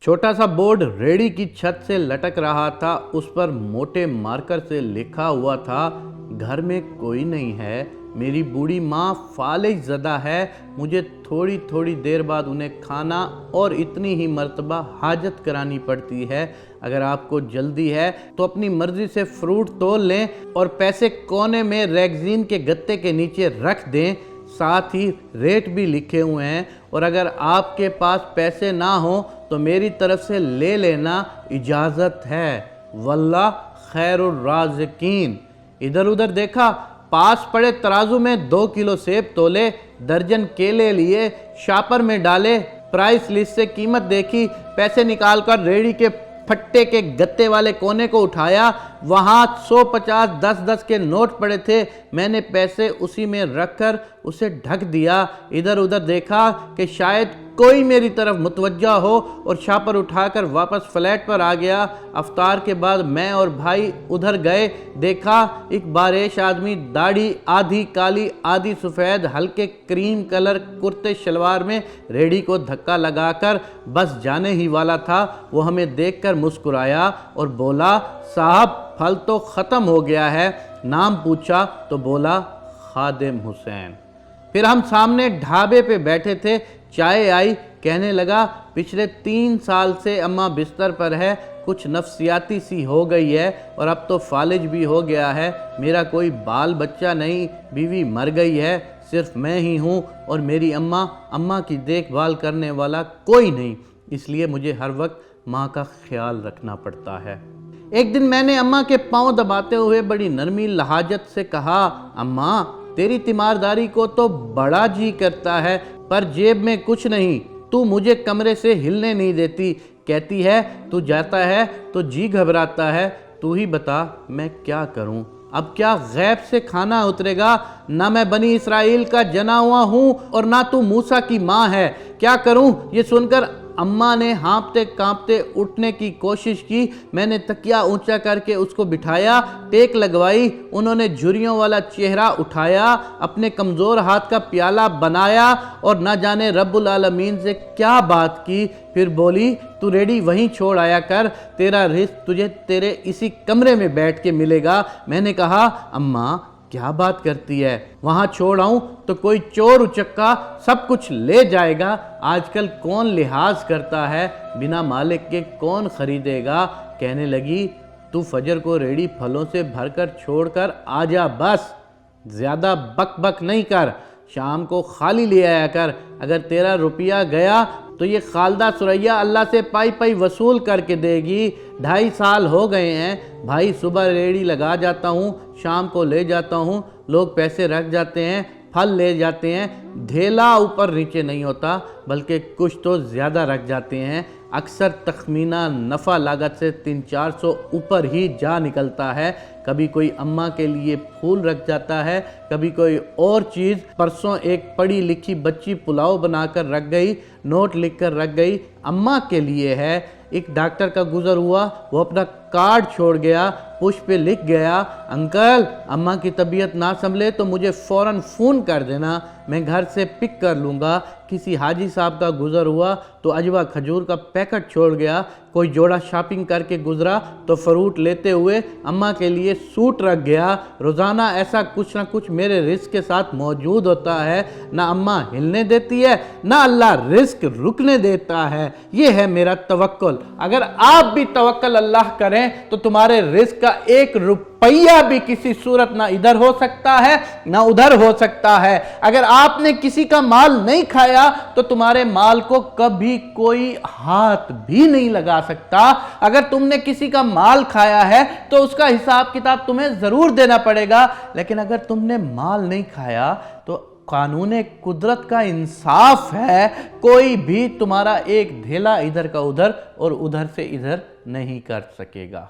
छोटा सा बोर्ड रेड़ी की छत से लटक रहा था। उस पर मोटे मार्कर से लिखा हुआ था, घर में कोई नहीं है, मेरी बूढ़ी माँ फालिज ज़दा है, मुझे थोड़ी थोड़ी देर बाद उन्हें खाना और इतनी ही मर्तबा हाजत करानी पड़ती है। अगर आपको जल्दी है तो अपनी मर्ज़ी से फ्रूट तोल लें और पैसे कोने में रैगज़ीन के गत्ते के नीचे रख दें, साथ ही रेट भी लिखे हुए हैं। और अगर आपके पास पैसे ना हो तो मेरी तरफ से ले लेना, इजाज़त है, वल्लाह खैरुर राज़िकीन। इधर उधर देखा, पास पड़े तराजू में 2 किलो सेब तोले, दर्जन केले लिए, शापर में डाले, प्राइस लिस्ट से कीमत देखी, पैसे निकालकर रेड़ी के फट्टे के गत्ते वाले कोने को उठाया, वहाँ 150 10-10 के नोट पड़े थे। मैंने पैसे उसी में रखकर उसे ढक दिया। इधर उधर देखा कि शायद कोई मेरी तरफ मुतवज्जा हो और शापर उठाकर वापस फ्लैट पर आ गया। अफ्तार के बाद मैं और भाई उधर गए, देखा एक बारेश आदमी, दाढ़ी आधी काली आधी सफ़ेद, हल्के क्रीम कलर कुर्ते शलवार में रेड़ी को धक्का लगाकर बस जाने ही वाला था। वो हमें देखकर मुस्कुराया और बोला, साहब फल तो ख़त्म हो गया है। नाम पूछा तो बोला, खादिम हुसैन। फिर हम सामने ढाबे पे बैठे थे, चाय आई, कहने लगा, पिछले 3 साल से अम्मा बिस्तर पर है, कुछ नफ्सियाती सी हो गई है और अब तो फालिज भी हो गया है। मेरा कोई बाल बच्चा नहीं, बीवी मर गई है, सिर्फ मैं ही हूँ और मेरी अम्मा की देखभाल करने वाला कोई नहीं, इसलिए मुझे हर वक्त माँ का ख्याल रखना पड़ता है। एक दिन मैंने अम्मा के पाँव दबाते हुए बड़ी नरमी लहाजत से कहा, अम्मा तेरी तीमारदारी को तो बड़ा जी करता है, पर जेब में कुछ नहीं, तू मुझे कमरे से हिलने नहीं देती, कहती है तू जाता है तो जी घबराता है, तू ही बता मैं क्या करूं। अब क्या गैब से खाना उतरेगा? ना मैं बनी इसराइल का जना हुआ हूँ और ना तू मूसा की माँ है, क्या करूं? ये सुनकर अम्मा ने हाँफते कांपते उठने की कोशिश की। मैंने तकिया ऊंचा करके उसको बिठाया, टेक लगवाई, उन्होंने झुर्रियों वाला चेहरा उठाया, अपने कमज़ोर हाथ का प्याला बनाया और न जाने रब्बुल आलमीन से क्या बात की। फिर बोली, तू रेडी वहीं छोड़ आया कर, तेरा रिज़्क़ तुझे तेरे इसी कमरे में बैठ के मिलेगा। मैंने कहा, अम्मा क्या बात करती है, वहाँ छोड़ आऊँ तो कोई चोर उचक्का सब कुछ ले जाएगा। आजकल कौन लिहाज करता है, बिना मालिक के कौन खरीदेगा। कहने लगी, तू फजर को रेडी फलों से भरकर छोड़कर आ जा, बस ज़्यादा बक बक नहीं कर, शाम को खाली ले आया कर। अगर तेरा रुपया गया तो ये खालदा सुरैया अल्लाह से पाई पाई वसूल करके देगी। 2.5 साल हो गए हैं भाई, सुबह रेड़ी लगा जाता हूँ, शाम को ले जाता हूँ, लोग पैसे रख जाते हैं, फल ले जाते हैं, ढेला ऊपर नीचे नहीं होता, बल्कि कुछ तो ज़्यादा रख जाते हैं। अक्सर तखमीना नफ़ा लागत से 300-400 ऊपर ही जा निकलता है। कभी कोई अम्मा के लिए फूल रख जाता है, कभी कोई और चीज़। परसों एक पढ़ी लिखी बच्ची पुलाव बनाकर रख गई, नोट लिख कर रख गई, अम्मा के लिए है। एक डॉक्टर का गुज़र हुआ, वो अपना कार्ड छोड़ गया, पुष्प पे लिख गया, अंकल अम्मा की तबीयत ना संभले तो मुझे फ़ौरन फ़ोन कर देना, मैं घर से पिक कर लूँगा। किसी हाजी साहब का गुज़र हुआ तो अजवा खजूर का पैकेट छोड़ गया। कोई जोड़ा शॉपिंग करके गुज़रा तो फ्रूट लेते हुए अम्मा के लिए सूट रख गया। रोज़ाना ऐसा कुछ ना कुछ मेरे रिस्क के साथ मौजूद होता है। ना अम्मा हिलने देती है, ना अल्लाह रिस्क रुकने देता है। ये है मेरा तवक्कुल। अगर आप भी तवक्कुल अल्लाह करें तो तुम्हारे रिस्क का 1 रुपया भी किसी सूरत ना इधर हो सकता है ना उधर हो सकता है। अगर आपने किसी का माल नहीं खाया तो तुम्हारे माल को कभी कोई हाथ भी नहीं लगा सकता। अगर तुमने किसी का माल खाया है तो उसका हिसाब किताब तुम्हें जरूर देना पड़ेगा, लेकिन अगर तुमने माल नहीं खाया तो कानून कुदरत का इंसाफ है, कोई भी तुम्हारा एक ढेला इधर का उधर और उधर से इधर नहीं कर सकेगा।